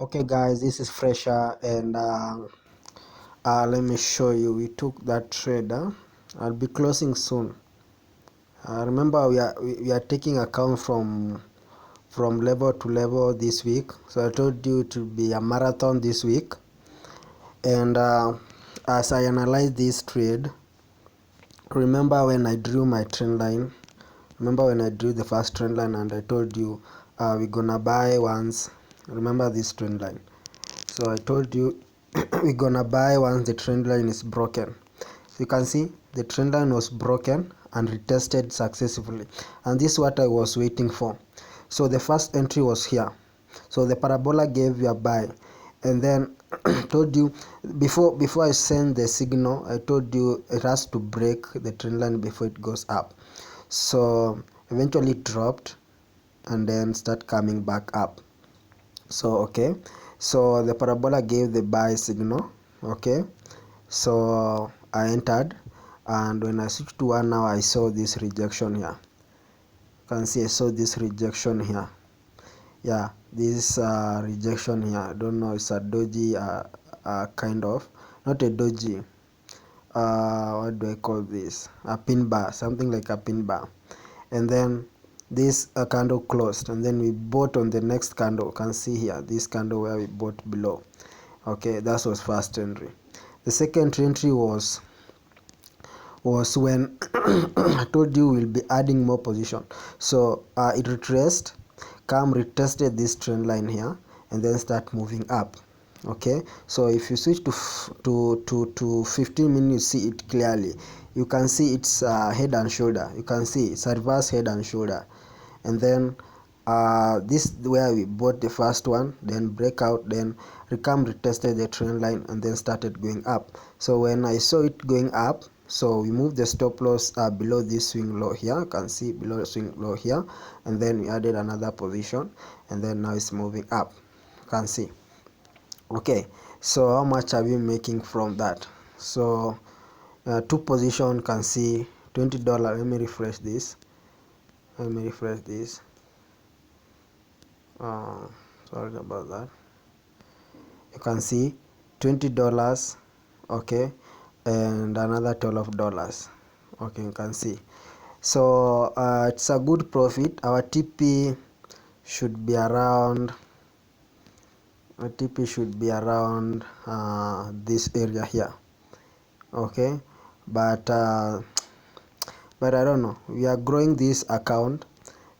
Okay guys, this is Fresher, and let me show you. We took that trader. I'll be closing soon. Remember, we are taking account from level to level this week. So I told you to be a marathon this week. And as I analyze this trade, remember when I drew my trend line. Remember when I drew the first trend line, and I told you we're gonna buy once. Remember this trend line. So I told you we're gonna buy once the trend line is broken. So you can see the trend line was broken and retested successfully, and this is what I was waiting for. So the first entry was here. So the parabola gave you a buy, and then told you before I send the signal, I told you it has to break the trend line before it goes up. So eventually it dropped and then start coming back up. So okay, so the parabola gave the buy signal. Okay, so I entered, and when I switched to 1 hour, I saw this rejection here. You can see I saw this rejection here. Yeah, this rejection here, I don't know, it's a doji kind of, not a doji, what do I call this, a pin bar, something like a pin bar. And then this candle closed, and then we bought on the next candle. You can see here this candle where we bought below. Okay, that was first entry. The second entry was when I told you we'll be adding more position. So it retraced, retested this trend line here, and then start moving up. Okay, so if you switch to 15 minutes, you see it clearly. You can see it's head and shoulder. You can see it's a reverse head and shoulder. And then this where we bought the first one, then breakout, then retested the trend line, and then started going up. So when I saw it going up, so we moved the stop loss below this swing low here. You can see below the swing low here, and then we added another position, and then now it's moving up. You can see. Okay, so how much are we making from that? So two position, can see $20. Let me refresh this. Sorry about that. You can see $20, okay, and another $12. Okay, you can see. So it's a good profit. Our TP should be around this area here. Okay, but I don't know, we are growing this account,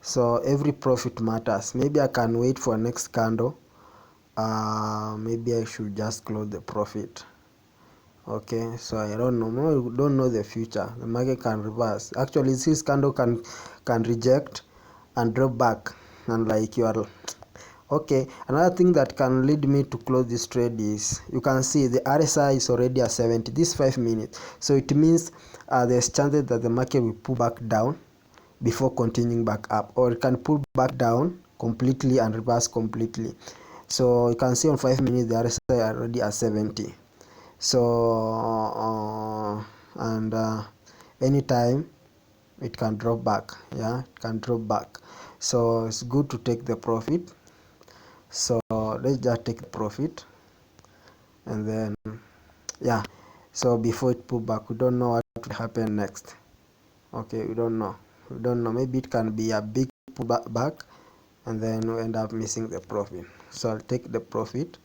so every profit matters. Maybe I can wait for next candle. Maybe I should just close the profit. Okay, so I don't know the future. The market can reverse. Actually, this candle can reject and drop back, and like you are okay. Another thing that can lead me to close this trade is, you can see the RSI is already at 70. This 5 minutes, so it means there's chances that the market will pull back down before continuing back up, or it can pull back down completely and reverse completely. So you can see on 5 minutes the RSI already at 70. So and anytime it can drop back. Yeah, it can drop back. So it's good to take the profit. So let's just take the profit, and then yeah, so before it pull back, we don't know what will happen next. Okay, we don't know. Maybe it can be a big pullback, and then we end up missing the profit. So I'll take the profit.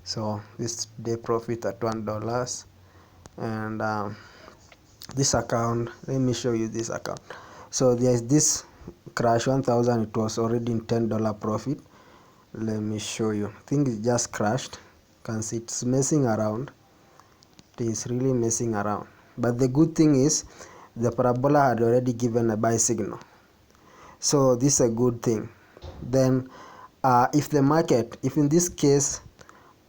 So this day profit at $1, and this account, let me show you this account. So there's this crash 1000. It was already in $10 profit. Let me show you. I think it just crashed. You can see it's messing around. It is really messing around, but the good thing is the parabola had already given a buy signal, so this is a good thing. Then if the market, if in this case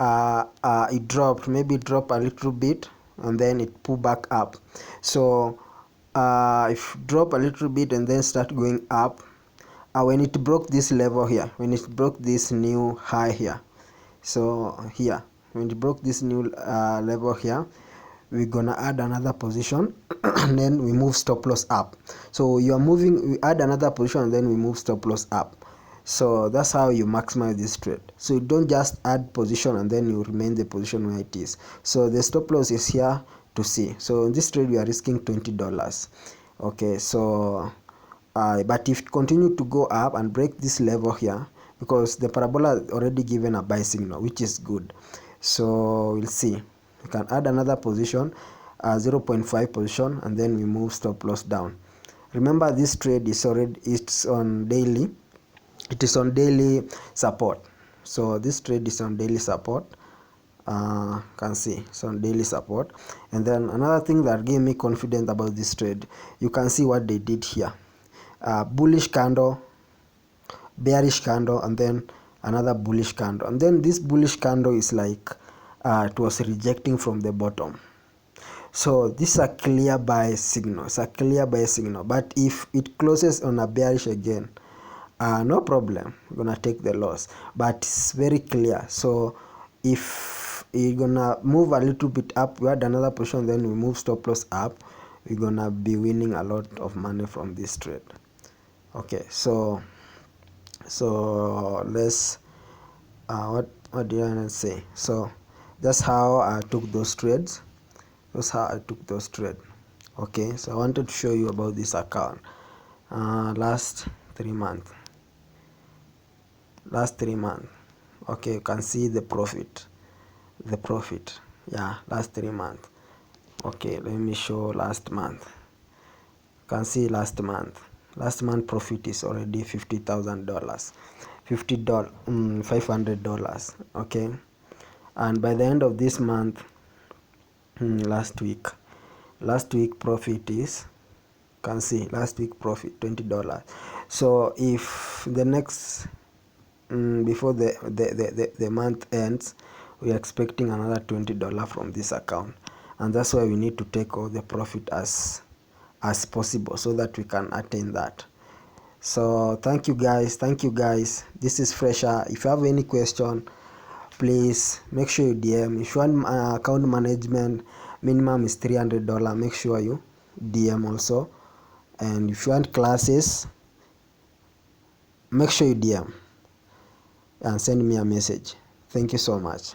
it dropped, maybe it dropped a little bit and then it pull back up. So if drop a little bit and then start going up, when it broke this level here, when it broke this new high here, so here when it broke this new level here, we're gonna add another position and then we move stop loss up. So you are moving, we add another position and then we move stop loss up. So that's how you maximize this trade. So you don't just add position and then you remain the position where it is. So the stop loss is here to see. So in this trade we are risking $20. Okay, so but if it continue to go up and break this level here, because the parabola already given a buy signal, which is good. So we'll see. We can add another position, 0.5 position, and then we move stop loss down. Remember, this trade is already, it's on daily. It is on daily support. So this trade is on daily support. Can see it's on daily support. And then another thing that gave me confidence about this trade, you can see what they did here. Bullish candle, bearish candle, and then another bullish candle, and then this bullish candle is like it was rejecting from the bottom. So this is a clear buy signal. It's a clear buy signal. But if it closes on a bearish again, no problem, we're gonna take the loss. But it's very clear. So if you're gonna move a little bit up, we had another position, then we move stop loss up, we're gonna be winning a lot of money from this trade. Okay, so let's what do you want to say? So that's how I took those trades. That's how I took those trades. Okay, so I wanted to show you about this account. Last 3 months. Okay, you can see the profit. Yeah, last 3 months. Okay, let me show last month. You can see last month profit is already $50,000, $500. Okay, and by the end of this month, last week profit is, can see last week profit $20. So if the next before the month ends, we are expecting another $20 from this account, and that's why we need to take all the profit as possible so that we can attain that. So thank you guys. This is Fresher. If you have any question, please make sure you DM. If you want account management, minimum is $300. Make sure you DM also. And if you want classes, make sure you DM and send me a message. Thank you so much.